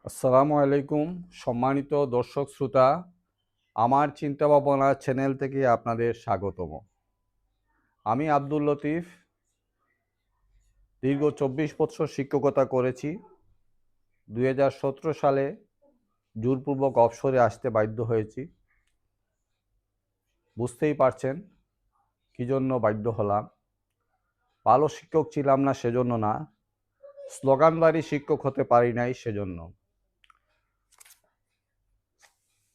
আসসালামু আলাইকুম সম্মানিত দর্শক শ্রোতা, আমার চিন্তা ভাবনা চ্যানেল থেকে আপনাদের স্বাগতম। আমি আব্দুল লতিফ, দীর্ঘ 24 বছর শিক্ষকতা করেছি। 2017 সালে জোরপূর্বক অবসরে আসতে বাধ্য হয়েছি। বুঝতেই পারছেন কী জন্য বাধ্য হলাম। ভালো শিক্ষক ছিলাম না সেজন্য না, স্লোগানবাড়ি শিক্ষক হতে পারি নাই সেজন্য।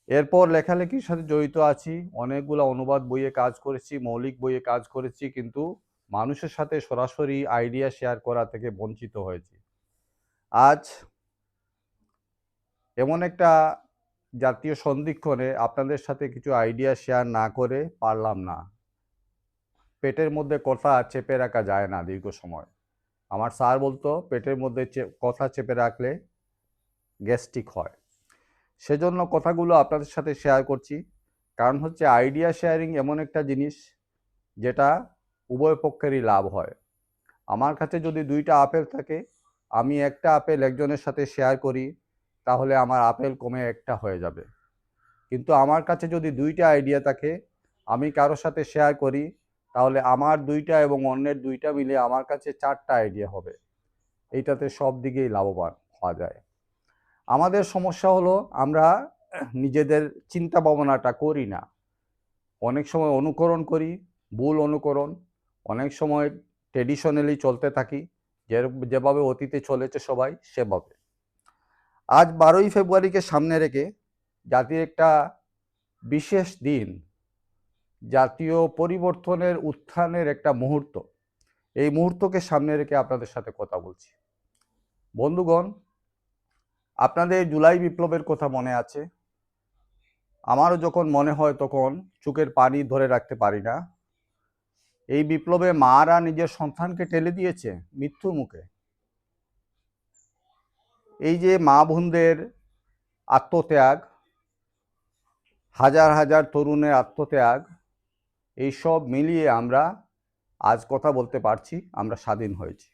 এরপর লেখালেখির সাথে জড়িত আছি, অনেকগুলো অনুবাদ বইয়ে কাজ করেছি, মৌলিক বইয়ে কাজ করেছি, কিন্তু মানুষের সাথে সরাসরি আইডিয়া শেয়ার করা থেকে বঞ্চিত হয়েছি। আজ এমন একটা জাতীয় সন্ধিক্ষণে আপনাদের সাথে কিছু আইডিয়া শেয়ার না করে পারলাম না। পেটের মধ্যে কথা চেপে রাখা যায় না দীর্ঘ সময়। আমার স্যার বলতো পেটের মধ্যে কথা চেপে রাখলে গ্যাস্ট্রিক হয়। সেজন্য কথাগুলো আপনাদের সাথে শেয়ার করছি। কারণ হচ্ছে আইডিয়া শেয়ারিং এমন একটা জিনিস যেটা উভয় পক্ষেরই লাভ হয়। আমার কাছে যদি 2টা আপেল থাকে, আমি একটা আপেল একজনের সাথে শেয়ার করি, তাহলে আমার আপেল কমে একটা হয়ে যাবে। কিন্তু আমার কাছে যদি 2টা আইডিয়া থাকে, আমি কারোর সাথে শেয়ার করি, তাহলে আমার 2টা এবং অন্যের 2টা মিলে আমার কাছে 4টা আইডিয়া হবে। এইটাতে সব দিকেই লাভবান হওয়া যায়। আমাদের সমস্যা হলো আমরা নিজেদের চিন্তা ভাবনাটা করি না। অনেক সময় অনুকরণ করি, ভুল অনুকরণ। অনেক সময় ট্রেডিশনালি চলতে থাকি, যেভাবে অতীতে চলেছে সবাই সেভাবে। আজ 12ই ফেব্রুয়ারিকে সামনে রেখে জাতির একটা বিশেষ দিন, জাতীয় পরিবর্তনের উত্থানের একটা মুহূর্ত। এই মুহূর্তকে সামনে রেখে আপনাদের সাথে কথা বলছি। বন্ধুগণ, আপনাদের জুলাই বিপ্লবের কথা মনে আছে। আমারও যখন মনে হয় তখন চোখের পানি ধরে রাখতে পারি না। এই বিপ্লবে মারা নিজের সন্তানকে ঠেলে দিয়েছে মৃত্যুর মুখে। এই যে মা বোনদের আত্মত্যাগ, হাজার হাজার তরুণের আত্মত্যাগ, এইসব মিলিয়ে আমরা আজ কথা বলতে পারছি আমরা স্বাধীন হয়েছি।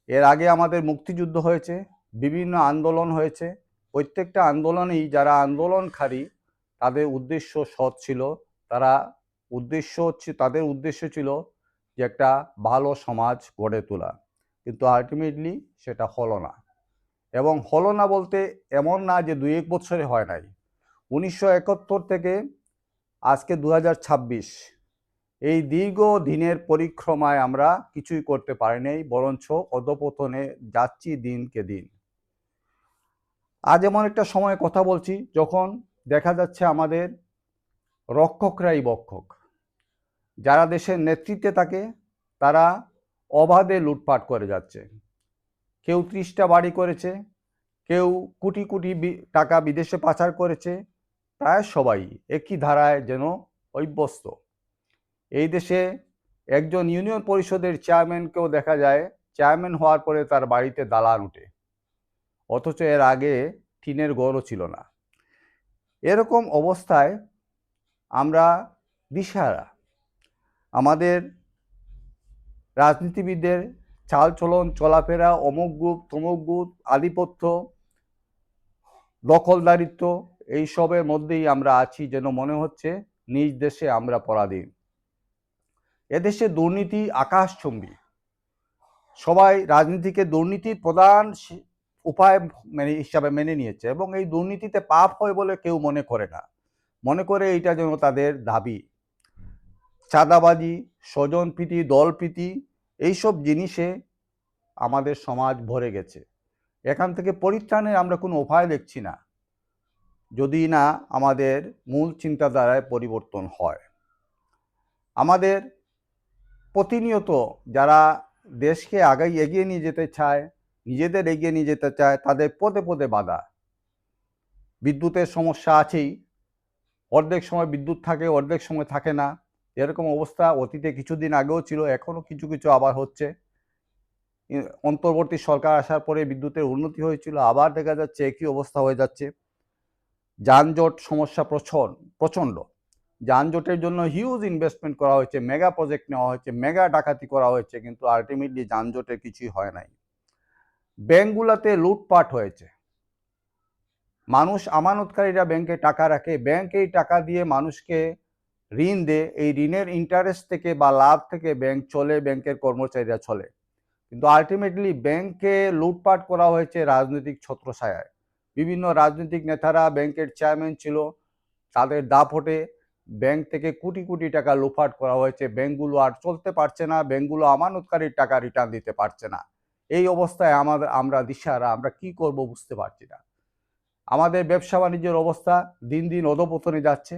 এর আগে আমাদের মুক্তিযুদ্ধ হয়েছে, বিভিন্ন আন্দোলন হয়েছে। প্রত্যেকটা আন্দোলনেই যারা আন্দোলনকারী তাদের উদ্দেশ্য সৎ ছিল। তাদের উদ্দেশ্য ছিল যে একটা ভালো সমাজ গড়ে তোলা, কিন্তু আলটিমেটলি সেটা হলো না। এবং হলো না বলতে এমন না যে 2-1 বছরে হয় নাই। 1971 থেকে আজকে 2026, এই দীর্ঘ দিনের পরিক্রমায় আমরা কিছুই করতে পারি নাই, বরঞ্চ অধঃপতনে যাচ্ছি দিনকে দিন। আজ এমন একটা সময় কথা বলছি যখন দেখা যাচ্ছে আমাদের রক্ষকরাই বক্ষক। যারা দেশের নেতৃত্বে থাকে তারা অবাধে লুটপাট করে যাচ্ছে। কেউ 30টা বাড়ি করেছে, কেউ কোটি কোটি টাকা বিদেশে পাচার করেছে। প্রায় সবাই একই ধারায় যেন অভ্যস্ত। এই দেশে একজন ইউনিয়ন পরিষদের চেয়ারম্যানকেও দেখা যায় চেয়ারম্যান হওয়ার পরে তার বাড়িতে দালান উঠে, অথচ এর আগে টিনের ঘরও ছিল না। এরকম অবস্থায় আমরা দিশেহারা। আমাদের রাজনীতিবিদদের চালচলন, চলাফেরা, অমুক গ্রুপ, তমুক গ্রুপ, আধিপত্য, দখলদারিত্ব, এইসবের মধ্যেই আমরা আছি, যেন মনে হচ্ছে নিজ দেশে আমরা পরাধীন। এদেশে দুর্নীতি আকাশচুম্বী। সবাই রাজনীতিকে দুর্নীতির প্রধান উপায় হিসাবে মেনে নিয়েছে, এবং এই দুর্নীতিতে পাপ হয় বলে কেউ মনে করে না। মনে করে এইটা যেন তাদের দাবি। চাঁদাবাজি, স্বজনপ্রীতি, দলপ্রীতি, এইসব জিনিসে আমাদের সমাজ ভরে গেছে। এখান থেকে পরিত্রাণের আমরা কোনো উপায় দেখছি না, যদি না আমাদের মূল চিন্তাধারায় পরিবর্তন হয়। আমাদের প্রতিনিয়ত যারা দেশকে এগিয়ে নিয়ে যেতে চায়, নিজেদের এগিয়ে নিয়ে যেতে চায়, তাদের পদে পদে বাধা। বিদ্যুতের সমস্যা আছেই, অর্ধেক সময় বিদ্যুৎ থাকে, অর্ধেক সময় থাকে না। এরকম অবস্থা অতীতে কিছুদিন আগেও ছিল, এখনও কিছু কিছু আবার হচ্ছে। অন্তর্বর্তী সরকার আসার পরে বিদ্যুতের উন্নতি হয়েছিল, আবার দেখা যাচ্ছে একই অবস্থা হয়ে যাচ্ছে। যানজট সমস্যা প্রচণ্ড। যানজটের জন্য হিউজ ইনভেস্টমেন্ট করা হয়েছে, মেগা প্রজেক্ট নেওয়া হয়েছে, মেগা ডাকাতি করা হয়েছে, কিন্তু আলটিমেটলি যানজটের কিছুই হয় নাই। ব্যাংকগুলোতে লুটপাট হয়েছে। মানুষ আমানতকারীরা ব্যাংকে টাকা রাখে, ব্যাংক এই টাকা দিয়ে মানুষকে ঋণ দেয়, এই ঋণের ইন্টারেস্ট থেকে বা লাভ থেকে ব্যাংক চলে, ব্যাংকের কর্মচারীরা চলে। কিন্তু আলটিমেটলি ব্যাংকে লুটপাট করা হয়েছে রাজনৈতিক ছত্রছায়ায়। বিভিন্ন রাজনৈতিক নেতারা ব্যাংকের চেয়ারম্যান ছিল, তাদের দাপটে ব্যাংক থেকে কোটি কোটি টাকা লুটপাট করা হয়েছে। ব্যাংকগুলো আর চলতে পারছে না, ব্যাংকগুলো আমানতকারীর টাকা রিটার্ন দিতে পারছে না। এই অবস্থায় আমরা দিশাহারা, আমরা কি করব বুঝতে পারছি না। আমাদের ব্যবসা বাণিজ্যের অবস্থা দিন দিন অধপতনে যাচ্ছে।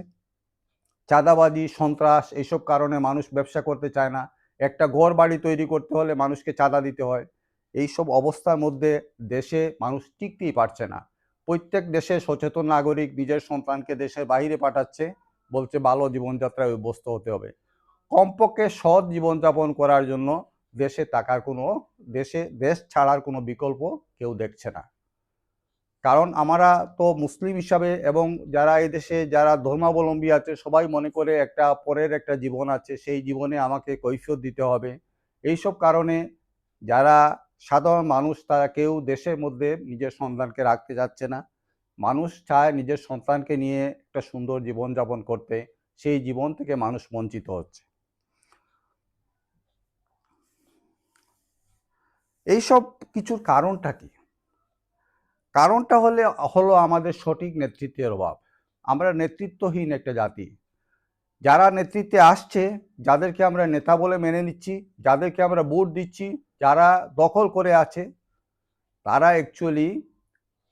চাঁদাবাজি, সন্ত্রাস, এইসব কারণে মানুষ ব্যবসা করতে চায় না। একটা ঘর বাড়ি তৈরি করতে হলে মানুষকে চাঁদা দিতে হয়। এইসব অবস্থার মধ্যে দেশে মানুষ টিকতেই পারছে না। প্রত্যেক দেশে সচেতন নাগরিক নিজের সন্তানকে দেশের বাইরে পাঠাচ্ছে, বলছে ভালো জীবনযাত্রায় অভ্যস্ত হতে হবে। কমপক্ষে সৎ জীবনযাপন করার জন্য দেশ ছাড়ার কোনো বিকল্প কেউ দেখছে না। কারণ আমরা তো মুসলিম হিসাবে, এবং যারা এই দেশে যারা ধর্মাবলম্বী আছে সবাই মনে করে একটা পরের একটা জীবন আছে, সেই জীবনে আমাকে কৈফিয়ত দিতে হবে। এইসব কারণে যারা সাধারণ মানুষ তারা কেউ দেশের মধ্যে নিজের সন্তানকে রাখতে যাচ্ছে না। মানুষ চায় নিজের সন্তানকে নিয়ে একটা সুন্দর জীবনযাপন করতে, সেই জীবন থেকে মানুষ বঞ্চিত হচ্ছে। এইসব কিছুর কারণটা কি? কারণটা হলো আমাদের সঠিক নেতৃত্বের অভাব। আমরা নেতৃত্বহীন একটা জাতি। যারা নেতৃত্বে আসছে, যাদেরকে আমরা নেতা বলে মেনে নিচ্ছি, যাদেরকে আমরা ভোট দিচ্ছি, যারা দখল করে আছে, তারা অ্যাকচুয়ালি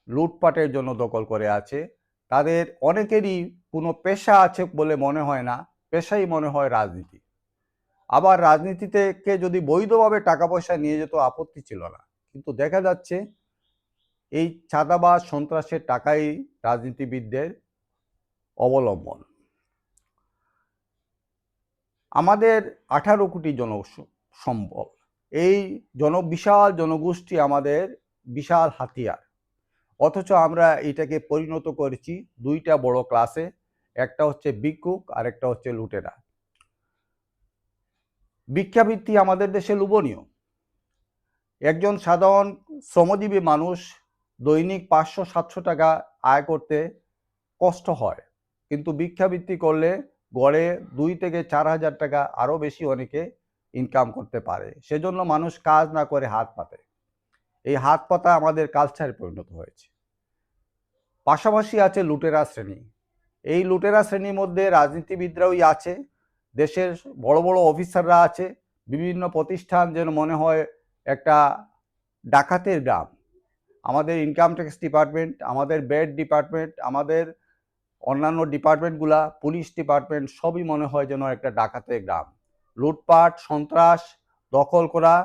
লুটপাটের জন্য দখল করে আছে। তাদের অনেকেরই কোনো পেশা আছে বলে মনে হয় না, পেশাই মনে হয় রাজনীতি। আবার রাজনীতি থেকে যদি বৈধভাবে টাকা পয়সা নিয়ে যেত আপত্তি ছিল না, কিন্তু দেখা যাচ্ছে এই চাঁদাবাজ সন্ত্রাসের টাকাই রাজনীতিবিদদের অবলম্বন। আমাদের 18 কোটি জনসম্বল, এই বিশাল জনগোষ্ঠী আমাদের বিশাল হাতিয়ার, অথচ আমরা এটাকে পরিণত করেছি দুইটা বড় ক্লাসে। একটা হচ্ছে ভিক্ষুক আর একটা হচ্ছে লুটেরা। ভিক্ষাবৃত্তি আমাদের দেশে লোভনীয়। একজন সাধারণ শ্রমজীবী মানুষ দৈনিক 500-700 টাকা আয় করতে কষ্ট হয়, কিন্তু ভিক্ষাবৃত্তি করলে গড়ে 2 থেকে 4 হাজার টাকা আরও বেশি অনেকে ইনকাম করতে পারে। সেজন্য মানুষ কাজ না করে হাত পাতে। এই হাত পাতা আমাদের কালচারে পরিণত হয়েছে। পাশাপাশি আছে লুটেরা শ্রেণী। এই লুটেরা শ্রেণীর মধ্যে রাজনীতিবিদরাই আছে, দেশের বড় বড় অফিসাররা আছে। বিভিন্ন প্রতিষ্ঠান যেন মনে হয় একটা ডাকাতের গ্রাম। আমাদের ইনকাম ট্যাক্স ডিপার্টমেন্ট, আমাদের বেড ডিপার্টমেন্ট, আমাদের অন্যান্য ডিপার্টমেন্টগুলা, পুলিশ ডিপার্টমেন্ট, সবই মনে হয় যেন একটা ডাকাতের গ্রাম। লুটপাট, সন্ত্রাস, দখল করা,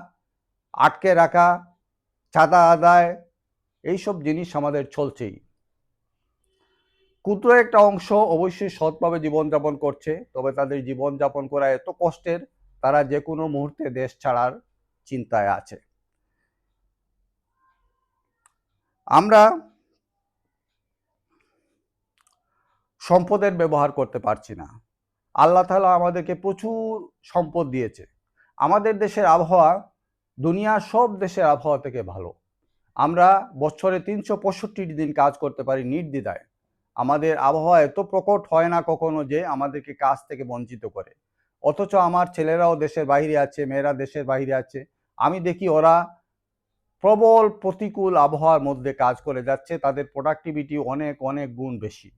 আটকে রাখা, চাঁদা আদায়, এইসব জিনিস আমাদের চলছেই। ক্ষুদ্র একটা অংশ অবশ্যই সৎভাবে জীবনযাপন করছে, তবে তাদের জীবনযাপন করা এত কষ্টের, তারা যে কোনো মুহূর্তে দেশ ছাড়ার চিন্তায় আছে। আমরা সম্পদের ব্যবহার করতে পারছি না। আল্লাহ তাআলা আমাদেরকে প্রচুর সম্পদ দিয়েছে। আমাদের দেশের আবহাওয়া দুনিয়ার সব দেশের আবহাওয়া থেকে ভালো। আমরা বছরে 365 দিন কাজ করতে পারি নির্দ্বিধায়। আমাদের আবহাওয়া এত প্রকট হয় না কখনো যে আমাদেরকে কাজ থেকে বঞ্চিত করে। অথচ আমার ছেলেরাও দেশের বাইরে আছে, মেয়েরা দেশের বাইরে আছে। আমি দেখি ওরা প্রবল প্রতিকূল আবহাওয়ার মধ্যে কাজ করে যাচ্ছে, তাদের প্রোডাক্টিভিটি অনেক অনেক গুণ বেশি।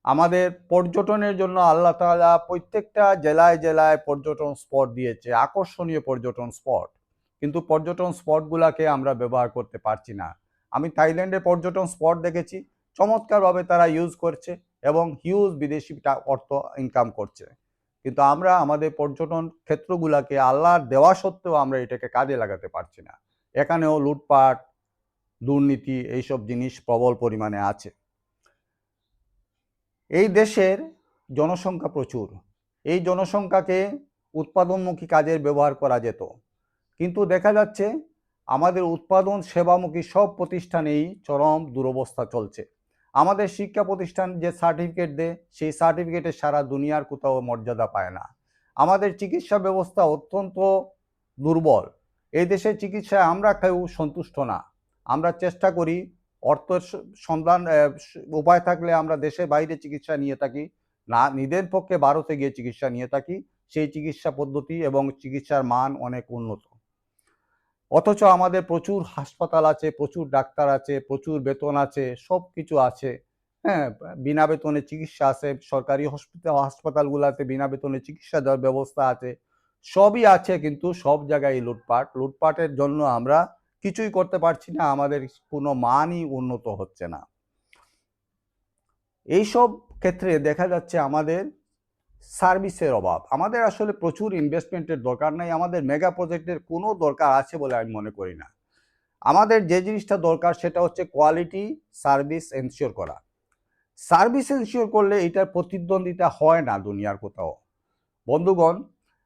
আমাদের পর্যটনের জন্য আল্লাহ তাআলা প্রত্যেকটা জেলায় জেলায় পর্যটন স্পট দিয়েছে, আকর্ষণীয় পর্যটন স্পট। কিন্তু পর্যটন স্পটগুলোকে আমরা ব্যবহার করতে পারছি না। আমি থাইল্যান্ডের পর্যটন স্পট দেখেছি, চমৎকারভাবে তারা ইউজ করছে এবং হিউজ বিদেশি অর্থ ইনকাম করছে। কিন্তু আমরা আমাদের পর্যটন ক্ষেত্রগুলোকে আল্লাহর দেওয়া সত্ত্বেও আমরা এটাকে কাজে লাগাতে পারছি না। এখানেও লুটপাট, দুর্নীতি, এইসব জিনিস প্রবল পরিমাণে আছে। এই দেশের জনসংখ্যা প্রচুর। এই জনসংখ্যাকে উৎপাদনমুখী কাজে ব্যবহার করা যেত, কিন্তু দেখা যাচ্ছে আমাদের উৎপাদন সেবামুখী সব প্রতিষ্ঠানেই চরম দুরবস্থা চলছে। আমাদের শিক্ষা প্রতিষ্ঠান যে সার্টিফিকেট দেয়, সেই সার্টিফিকেটে সারা দুনিয়ার কোথাও মর্যাদা পায় না। আমাদের চিকিৎসা ব্যবস্থা অত্যন্ত দুর্বল। এই দেশের চিকিৎসায় আমরা কেউ সন্তুষ্ট না। আমরা চেষ্টা করি অর্থের সন্ধান উপায় থাকলে আমরা দেশের বাইরে চিকিৎসা নিয়ে থাকি, না নিজের পক্ষে ভারতে গিয়ে চিকিৎসা নিয়ে থাকি। সেই চিকিৎসা পদ্ধতি এবং চিকিৎসার মান অনেক উন্নত। অথচ আমাদের প্রচুর হাসপাতাল আছে, প্রচুর ডাক্তার আছে, প্রচুর বেতন আছে, সব কিছু আছে। হ্যাঁ, বিনা বেতনে চিকিৎসা আছে, সরকারি হাসপাতালগুলোতে বিনা বেতনে চিকিৎসা দেওয়ার ব্যবস্থা আছে, সবই আছে, কিন্তু সব জায়গায় লুটপাট। লুটপাটের জন্য আমরা কিছুই করতে পারছি না, আমাদের কোনো মানই উন্নত হচ্ছে না। এইসব ক্ষেত্রে দেখা যাচ্ছে আমাদের সার্ভিসের অভাব। আমাদের আসলে প্রচুর ইনভেস্টমেন্টের দরকার নাই, আমাদের মেগা প্রজেক্টের কোনো দরকার আছে বলে আমি মনে করি না। আমাদের যে জিনিসটা দরকার সেটা হচ্ছে কোয়ালিটি সার্ভিস এনশিওর করা। সার্ভিস এনশিওর করলে এটার প্রতিদ্বন্দ্বিতা হয় না দুনিয়ার কোথাও। বন্ধুগণ,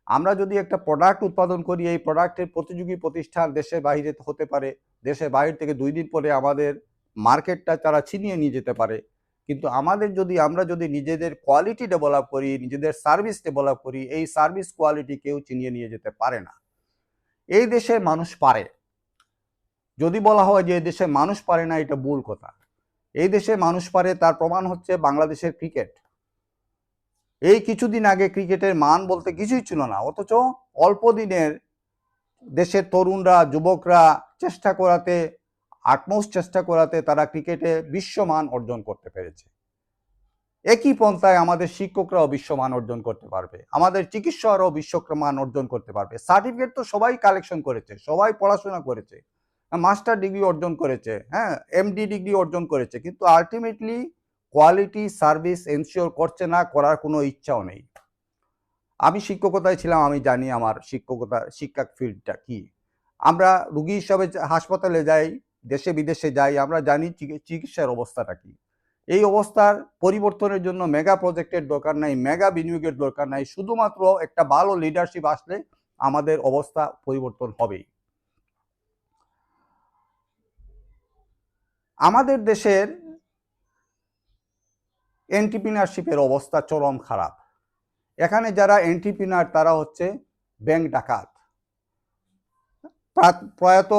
আমরা যদি একটা প্রোডাক্ট উৎপাদন করি, এই প্রোডাক্টের প্রতিযোগী প্রতিষ্ঠান দেশের বাইরে হতে পারে, দেশের বাইরে থেকে 2 দিন পরে আমাদের মার্কেটটা তারা ছিনিয়ে নিয়ে যেতে পারে। কিন্তু আমরা যদি নিজেদের কোয়ালিটি ডেভেলপ করি, নিজেদের সার্ভিস ডেভেলপ করি, এই সার্ভিস কোয়ালিটি কেউ ছিনিয়ে নিয়ে যেতে পারে না। এই দেশের মানুষ পারে। যদি বলা হয় যে এই দেশের মানুষ পারে না, এটা ভুল কথা। এই দেশের মানুষ পারে, তার প্রমাণ হচ্ছে বাংলাদেশের ক্রিকেট। এই কিছুদিন আগে ক্রিকেটের মান বলতে কিছুই ছিল না, অথচ অল্প দিনের দেশের তরুণরা, যুবকরা আটমোস্ট চেষ্টা করাতে তারা ক্রিকেটে বিশ্বমান অর্জন করতে পেরেছে। একই পন্থায় আমাদের শিক্ষকরাও বিশ্বমান অর্জন করতে পারবে, আমাদের চিকিৎসকরাও বিশ্বমান অর্জন করতে পারবে। সার্টিফিকেট তো সবাই কালেকশন করেছে, সবাই পড়াশোনা করেছে, মাস্টার ডিগ্রি অর্জন করেছে, হ্যাঁ, এমডি ডিগ্রি অর্জন করেছে, কিন্তু আলটিমেটলি কোয়ালিটি সার্ভিস এনশিওর করছে না, করার কোনো ইচ্ছাও নেই। আমি শিক্ষকতায় ছিলাম, আমি জানি আমার শিক্ষা ফিল্ডটা কি। আমরা রুগী হিসাবে হাসপাতালে যাই, দেশে বিদেশে যাই, আমরা জানি চিকিৎসার অবস্থাটা কি। এই অবস্থার পরিবর্তনের জন্য মেগা প্রজেক্টের দরকার নাই, মেগা বিনিয়োগের দরকার নাই, শুধুমাত্র একটা ভালো লিডারশিপ আসলে আমাদের অবস্থা পরিবর্তন হবেই। আমাদের দেশের এন্টারপ্রেনারশিপের অবস্থা চরম খারাপ। এখানে যারা এন্টারপ্রেনার তারা হচ্ছে ব্যাংক ডাকাত। প্রয়াত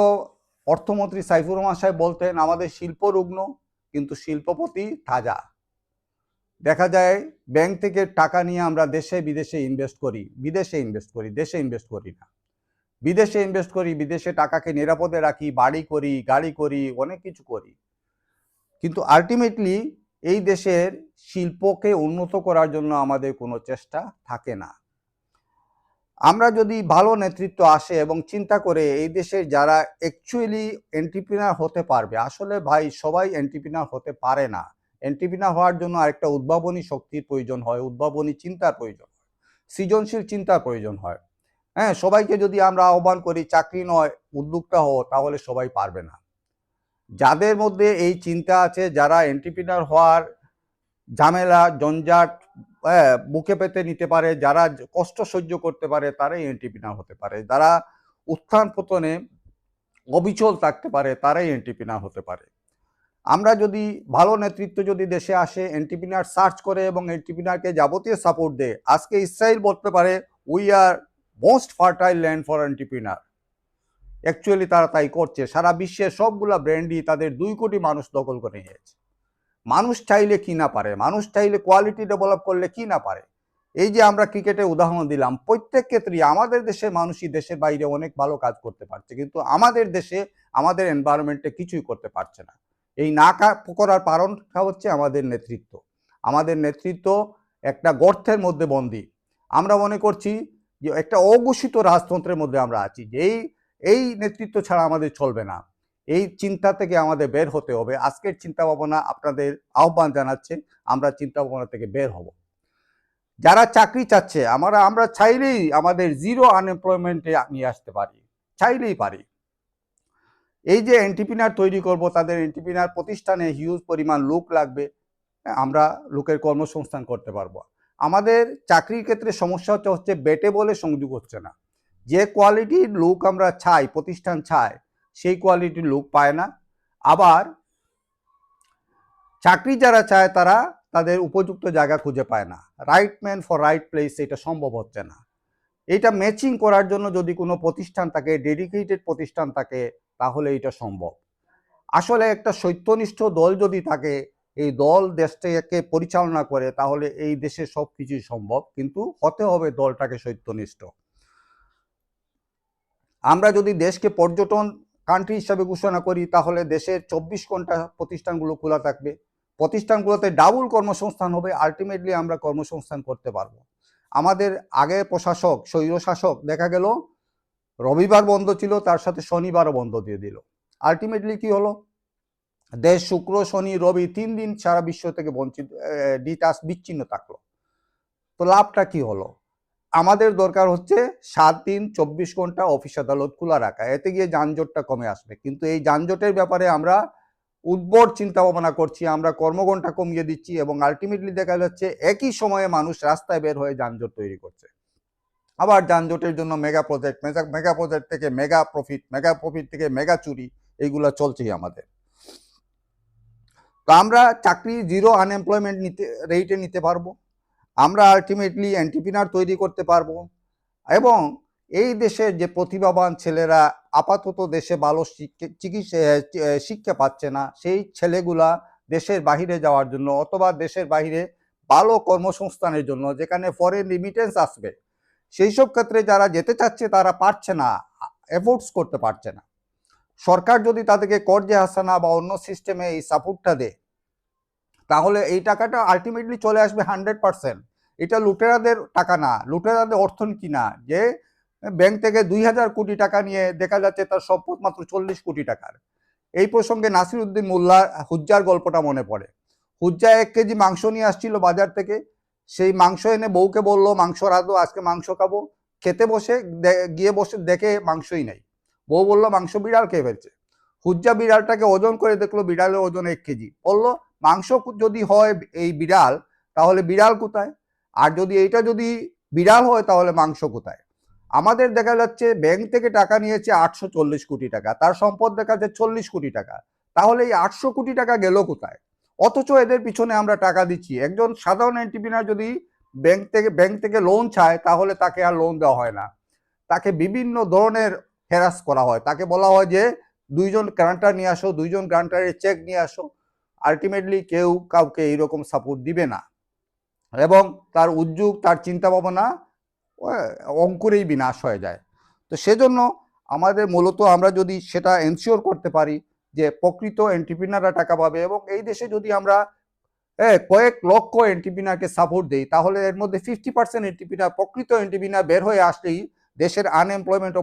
অর্থমন্ত্রী সাইফুর রহমান সাহেব বলতেন, আমাদের শিল্প রুগ্ন কিন্তু শিল্পপতি তাজা। দেখা যায় ব্যাংক থেকে টাকা নিয়ে আমরা দেশে বিদেশে ইনভেস্ট করি, দেশে ইনভেস্ট করি না। বিদেশে ইনভেস্ট করি, বিদেশে টাকাকে নিরাপদে রাখি, বাড়ি করি, গাড়ি করি, অনেক কিছু করি, কিন্তু আলটিমেটলি এই দেশের শিল্পকে উন্নত করার জন্য আমাদের কোনো চেষ্টা থাকে না। আমরা যদি ভালো নেতৃত্ব আসে এবং চিন্তা করে এই দেশের যারা অ্যাকচুয়ালি এন্টারপ্রেনার হতে পারবে, আসলে ভাই সবাই এন্টারপ্রেনার হতে পারে না। এন্টারপ্রেনার হওয়ার জন্য আরেকটা উদ্ভাবনী শক্তির প্রয়োজন হয়, উদ্ভাবনী চিন্তার প্রয়োজন হয়, সৃজনশীল চিন্তার প্রয়োজন হয়। হ্যাঁ, সবাইকে যদি আমরা আহ্বান করি চাকরি নয় উদ্যোক্তা হও, তাহলে সবাই পারবে না। যাদের মধ্যে এই চিন্তা আছে, যারা এন্টারপ্রেনার হওয়ার ঝামেলা জঞ্জাট বুকে পেতে নিতে পারে, যারা কষ্ট সহ্য করতে পারে, তারাই এন্টারপ্রেনার হতে পারে। যারা উত্থান পতনে অবিচল থাকতে পারে, তারাই এন্টারপ্রেনার হতে পারে। আমরা যদি ভালো নেতৃত্ব যদি দেশে আসে, এন্টারপ্রেনার সার্চ করে এবং এন্টারপ্রেনারকে যাবতীয় সাপোর্ট দেয়, আজকে ইসরায়েল বলতে পারে we are most fertile land for entrepreneur. Actually তারা তাই করছে। সারা বিশ্বের সবগুলা ব্র্যান্ডই তাদের 2 কোটি মানুষ দখল করে নিয়েছে। মানুষ চাইলে কি না পারে, মানুষ চাইলে কোয়ালিটি ডেভেলপ করলে কি না পারে। এই যে আমরা ক্রিকেটের উদাহরণ দিলাম, প্রত্যেক ক্ষেত্রেই আমাদের দেশের মানুষই দেশের বাইরে অনেক ভালো কাজ করতে পারছে, কিন্তু আমাদের দেশে আমাদের এনভায়রনমেন্টে কিছুই করতে পারছে না। এই না করার কারণটা হচ্ছে আমাদের নেতৃত্ব। আমাদের নেতৃত্ব একটা গর্তের মধ্যে বন্দী। আমরা মনে করছি যে একটা অঘোষিত রাজতন্ত্রের মধ্যে আমরা আছি, যে এই নেতৃত্ব ছাড়া আমাদের চলবে না। এই চিন্তা থেকে আমাদের বের হতে হবে। আজকের চিন্তা ভাবনা আপনাদের আহ্বান জানাচ্ছে, আমরা চিন্তা ভাবনা থেকে বের হব। যারা চাকরি চাচ্ছে, আমরা চাইলেই আমাদের 0 আনএমপ্লয়মেন্টে নিয়ে আসতে পারি, চাইলেই পারি। এই যে এন্টারপ্রেনার তৈরি করব, তাদের এন্টারপ্রেনার প্রতিষ্ঠানে হিউজ পরিমাণ লোক লাগবে, আমরা লোকের কর্মসংস্থান করতে পারবো। আমাদের চাকরির ক্ষেত্রে সমস্যা হচ্ছে বেটে বলে সংযোগ হচ্ছে না। যে কোয়ালিটির লোক আমরা চাই, প্রতিষ্ঠান চায়, সেই কোয়ালিটির লোক পায় না। আবার চাকরি যারা চায় তারা তাদের উপযুক্ত জায়গা খুঁজে পায় না। Right man for right place, এটা সম্ভব হচ্ছে না। এটা ম্যাচিং করার জন্য যদি কোনো প্রতিষ্ঠান থাকে, ডেডিকেটেড প্রতিষ্ঠান থাকে, তাহলে এটা সম্ভব। আসলে একটা সত্যনিষ্ঠ দল যদি থাকে, এই দল দেশটাকে পরিচালনা করে, তাহলে এই দেশে সব কিছুই সম্ভব, কিন্তু হতে হবে দলটাকে সত্যনিষ্ঠ। আমরা যদি দেশকে পর্যটন কান্ট্রি হিসাবে ঘোষণা করি, তাহলে দেশের 24 ঘন্টা প্রতিষ্ঠানগুলো খোলা থাকবে, প্রতিষ্ঠানগুলোতে ডাবল কর্মসংস্থান হবে, আলটিমেটলি আমরা কর্মসংস্থান করতে পারবো। আমাদের আগে প্রশাসক স্বৈরশাসক দেখা গেল রবিবার বন্ধ ছিল, তার সাথে শনিবারও বন্ধ দিয়ে দিল। আলটিমেটলি কি হলো, দেশ শুক্র শনি রবি 3 দিন সারা বিশ্ব থেকে বঞ্চিত, বিচ্ছিন্ন থাকলো। তো লাভটা কি হলো? আমাদের দরকার হচ্ছে 7 দিন 24 ঘন্টা অফিস আদালত খোলা রাখা, এতে গিয়ে যানজটটা কমে আসবে। কিন্তু এই যানজটের ব্যাপারে আমরা উদ্ভট চিন্তা ভাবনা করছি, আমরা কর্মঘণ্টা কমিয়ে দিচ্ছি, এবং আলটিমেটলি দেখা যাচ্ছে একই সময়ে মানুষ রাস্তায় বের হয়ে যানজট তৈরি করছে। আবার যানজটের জন্য মেগা প্রজেক্ট, মেগা প্রজেক্ট থেকে মেগা প্রফিট থেকে মেগা চুরি, এইগুলো চলছেই আমাদের। তো আমরা চাকরি জিরো আনএমপ্লয়মেন্ট রেটে নিতে পারবো, আমরা আলটিমেটলি এন্টারপ্রেনার তৈরি করতে পারবো, এবং এই দেশের যে প্রতিভাবান ছেলেরা আপাতত দেশে ভালো শিক্ষা পাচ্ছে না, সেই ছেলেগুলা দেশের বাহিরে যাওয়ার জন্য, অথবা দেশের বাহিরে ভালো কর্মসংস্থানের জন্য, যেখানে ফরেন রিমিটেন্স আসবে, সেই সব ক্ষেত্রে যারা যেতে চাচ্ছে তারা পারছে না, এফোর্টস করতে পারছে না। সরকার যদি তাদেরকে কর্জে হাসানা বা অন্য সিস্টেমে এই সাপোর্টটা দেয়, তাহলে এই টাকাটা আলটিমেটলি চলে আসবে 100%। এটা লুটেরাদের টাকা না, লুটেরাদের অর্থনীতি না, যে ব্যাংক থেকে 2000 কোটি টাকা নিয়ে দেখা যাচ্ছে তার সম্পদ মাত্র 40 কোটি টাকার। এই প্রসঙ্গে নাসিরউদ্দিন মোল্লা হুজ্জার গল্পটা মনে পড়ে। হুজ্জা 1 কেজি মাংস নিয়ে আসছিল বাজার থেকে, সেই মাংস এনে বউকে বললো মাংস রাঁধো, আজকে মাংস খাবো। খেতে বসে গিয়ে বসে দেখে মাংসই নাই। বউ বললো মাংস বিড়াল খেয়ে ফেলছে। হুজ্জা বিড়ালটাকে ওজন করে দেখলো, বিড়ালের ওজন 1 কেজি। বললো মাংস যদি হয় এই বিড়াল, তাহলে বিড়াল কোথায়? আর যদি এইটা যদি বিড়াল হয়, তাহলে মাংস কোথায়? আমাদের দেখা যাচ্ছে ব্যাংক থেকে টাকা নিয়েছে 840 কোটি টাকা, তার সম্পদ দেখা যাচ্ছে 40 কোটি টাকা। তাহলে এই 800 কোটি টাকা গেল কোথায়? অথচ এদের পিছনে আমরা টাকা দিচ্ছি। একজন সাধারণ এন্টারপ্রেনার যদি ব্যাংক থেকে লোন চায়, তাহলে তাকে আর লোন দেওয়া হয় না, তাকে বিভিন্ন ধরনের হেরাস করা হয়। তাকে বলা হয় যে 2 জন গ্রান্টার নিয়ে আসো, 2 জন গ্রান্টারের চেক নিয়ে আসো। আলটিমেটলি কেউ কাউকে এইরকম সাপোর্ট দিবে না, এবং তার উদ্যোগ, তার চিন্তা ভাবনা অঙ্কুরেই বিনাশ হয়ে যায়। তো সেজন্য আমাদের মূলত আমরা যদি সেটা এনশিওর করতে পারি যে প্রকৃত এন্টারপ্রেনাররা টাকা পাবে, এবং এই দেশে যদি আমরা কয়েক লক্ষ এন্টারপ্রেনারকে সাপোর্ট দেই, তাহলে এর মধ্যে 50% এন্টারপ্রেনার, প্রকৃত এন্টারপ্রেনার বের হয়ে আসলেই দেশের এমপ্লয়মেন্ট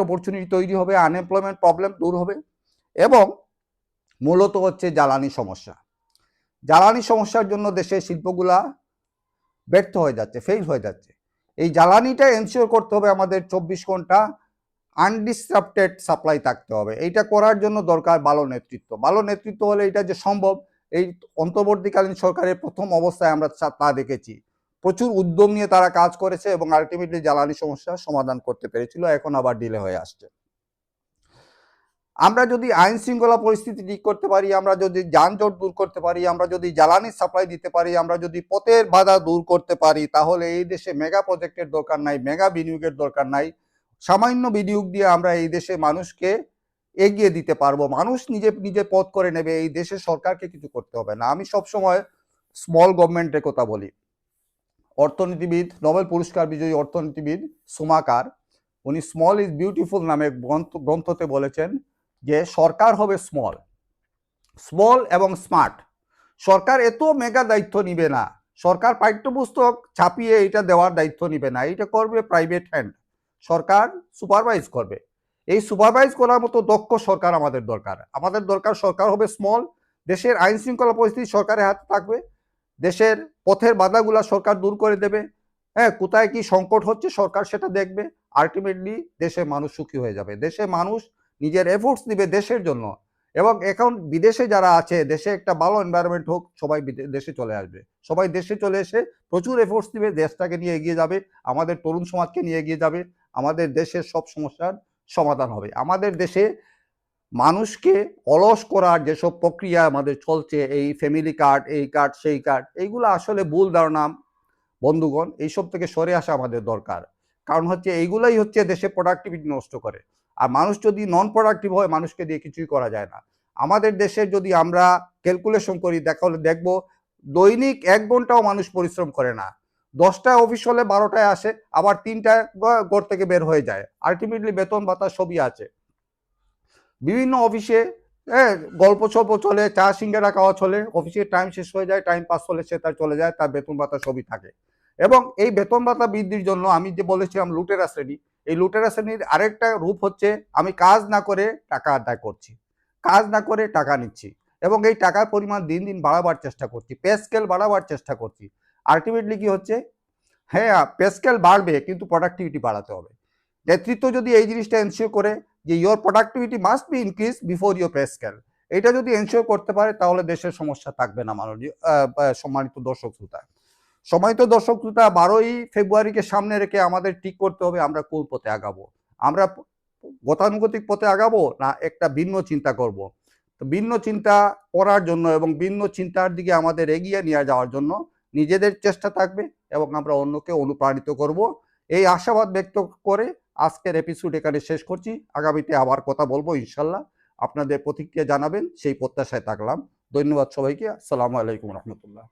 অপরচুনিটি তৈরি হবে, আনএমপ্লয়মেন্ট প্রবলেম দূর হবে। এবং মূলত হচ্ছে জ্বালানি সমস্যা। জ্বালানি সমস্যার জন্য দেশের শিল্পগুলা ব্যর্থ হয়ে যাচ্ছে, ফেল হয়ে যাচ্ছে। এই জ্বালানিটা এনশিওর করতে হবে আমাদের 24 ঘন্টা আনডিসরাপ্টেড সাপ্লাই থাকতে হবে। এইটা করার জন্য দরকার ভালো নেতৃত্ব। ভালো নেতৃত্ব হলে এটা যে সম্ভব, এই অন্তর্বর্তীকালীন সরকারের প্রথম অবস্থায় আমরা তা দেখেছি। প্রচুর উদ্যম নিয়ে তারা কাজ করেছে, এবং আলটিমেটলি জ্বালানি সমস্যা সমাধান করতে পেরেছিল, এখন আবার ডিলে হয়ে আসছে। আমরা যদি আইন শৃঙ্খলা পরিস্থিতি ঠিক করতে পারি, আমরা যদি যানজট দূর করতে পারি, আমরা যদি জ্বালানি সাপ্লাই দিতে পারি, আমরা যদি পথের বাধা দূর করতে পারি, তাহলে এই দেশে মেগা প্রজেক্টের দরকার নাই, মেগা বিনিয়োগের দরকার নাই। সামান্য বিনিয়োগ দিয়ে আমরা এই দেশে মানুষকে এগিয়ে দিতে পারবো, মানুষ নিজে পথ করে নেবে, এই দেশের সরকারকে কিছু করতে হবে না। আমি সবসময় স্মল গভর্নমেন্টের কথা বলি। অর্থনীতিবিদ, নোবেল পুরস্কার বিজয়ী অর্থনীতিবিদ সুমাকার, উনি স্মল ইজ বিউটিফুল নামে গ্রন্থতে বলেছেন যে সরকার হবে স্মল এবং স্মার্ট। সরকার এত মেগা দায়িত্ব নিবে না, সরকার পাঠ্যপুস্তক ছাপিয়ে এটা দেওয়ার দায়িত্ব নিবে না, এটা করবে প্রাইভেট হ্যান্ড। সরকার সুপারভাইজ করবে। এই সুপারভাইজ করার মতো দক্ষ সরকার আমাদের দরকার। সরকার হবে স্মল, দেশের আইন শৃঙ্খলা পরিস্থিতি সরকারের হাতে থাকবে, দেশের পথের বাধাগুলা সরকার দূর করে দেবে। হ্যাঁ, কোথায় কি সংকট হচ্ছে সরকার সেটা দেখবে। আলটিমেটলি দেশের মানুষ সুখী হয়ে যাবে, দেশের মানুষ নিজের এফোর্টস দিবে দেশের জন্য। এবং এখন বিদেশে যারা আছে, দেশে একটা ভালো এনভায়রনমেন্ট হোক, সবাই দেশে চলে আসবে, সবাই দেশে চলে এসে প্রচুর এফোর্টস দিবে, দেশটাকে নিয়ে এগিয়ে যাবে, আমাদের তরুণ সমাজকে নিয়ে এগিয়ে যাবে, আমাদের দেশের সব সমস্যার সমাধান হবে। আমাদের দেশে মানুষকে অলস করার যেসব প্রক্রিয়া আমাদের চলছে, এই ফ্যামিলি কার্ড, এই কার্ড, সেই কার্ড, এইগুলো আসলে ভুল ধারণা বন্ধুগণ। এইসব থেকে সরে আসা আমাদের দরকার, কারণ হচ্ছে এইগুলাই হচ্ছে দেশে প্রোডাক্টিভিটি নষ্ট করে। আর মানুষ যদি নন প্রোডাক্টিভ হয়, মানুষকে দিয়ে কিছুই করা যায় না। আমাদের দেশে যদি আমরা ক্যালকুলেশন করি, তাহলে দেখবো দৈনিক 1 ঘন্টাও মানুষ পরিশ্রম করে না। 10টায় অফিস হলে 12টায় আসে, আবার 3টায় ঘর থেকে বের হয়ে যায়। আলটিমেটলি বেতন ভাতা সবই আছে। বিভিন্ন অফিসে গল্প সল্প চলে, চা সিঙ্গারা খাওয়া চলে, অফিসের টাইম শেষ হয়ে যায়, টাইম পাস হলে সে তার চলে যায়, তার বেতন ভাতা সবই থাকে। এবং এই বেতন ভাতা বৃদ্ধির জন্য আমি যে বলেছিলাম লুটেরা শ্রেণী, এই লুটেরা শ্রেণীর আরেকটা রূপ হচ্ছে আমি কাজ না করে টাকা আদায় করছি, কাজ না করে টাকা নিচ্ছি, এবং এই টাকার পরিমাণ দিন দিন বাড়াবার চেষ্টা করছি, পে স্কেল বাড়াবার চেষ্টা করছি। আলটিমেটলি কি হচ্ছে, হ্যাঁ পে স্কেল বাড়বে, কিন্তু প্রোডাক্টিভিটি বাড়াতে হবে। নেতৃত্ব যদি এই জিনিসটা এনশিওর করে যে your productivity must be increase before your pay scale, এটা যদি এনশিওর করতে পারে তাহলে দেশের সমস্যা থাকবে না। মাননীয় সম্মানিত দর্শক শ্রোতা, সম্মানিত দর্শক শ্রোতা, 12ই ফেব্রুয়ারিকে সামনে রেখে আমাদের ঠিক করতে হবে আমরা কোন পথে আগাবো। আমরা গতানুগতিক পথে আগাবো না একটা ভিন্ন চিন্তা করব। তো ভিন্ন চিন্তা করার জন্য এবং ভিন্ন চিন্তার দিকে আমাদের এগিয়ে নিয়ে যাওয়ার জন্য নিজেদের চেষ্টা থাকবে এবং আমরা অন্যকে অনুপ্রাণিত করব। এই আশাবাদ ব্যক্ত করে আজকের এপিসোড এখানে শেষ করছি। আগামীতে আবার কথা বলবো ইনশাল্লাহ। আপনাদের প্রতিক্রিয়া জানাবেন সেই প্রত্যাশায় থাকলাম। ধন্যবাদ সবাইকে। আসসালামু আলাইকুম রহমতুল্লাহ।